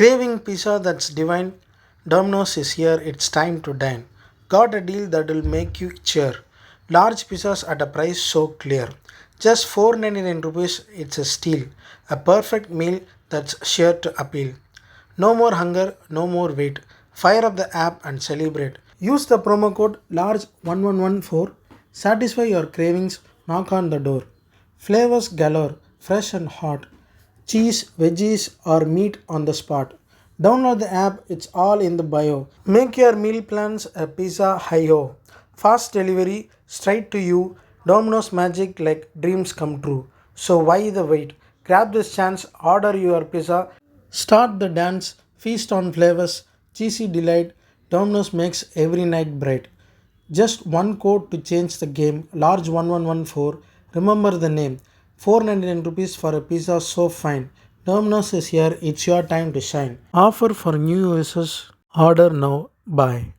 Craving pizza that's divine? Domino's is here, it's time to dine. Got a deal that'll make you cheer. Large pizzas at a price so clear. Just 499 rupees, it's a steal. A perfect meal that's sure to appeal. No more hunger, no more wait. Fire up the app and celebrate. Use the promo code LARGE1114. Satisfy your cravings, knock on the door. Flavors galore, fresh and hot. Cheese, veggies, or meat on the spot. Download the app, it's all in the bio. Make your meal plans a pizza hi-ho. Fast delivery, straight to you. Domino's magic like dreams come true. So why the wait? Grab this chance, order your pizza. Start the dance, feast on flavors, cheesy delight. Domino's makes every night bright. Just one code to change the game. Large 1114. Remember the name. 499 rupees for a pizza so fine. Domino's is here. It's your time to shine. Offer for new users. Order now. Bye.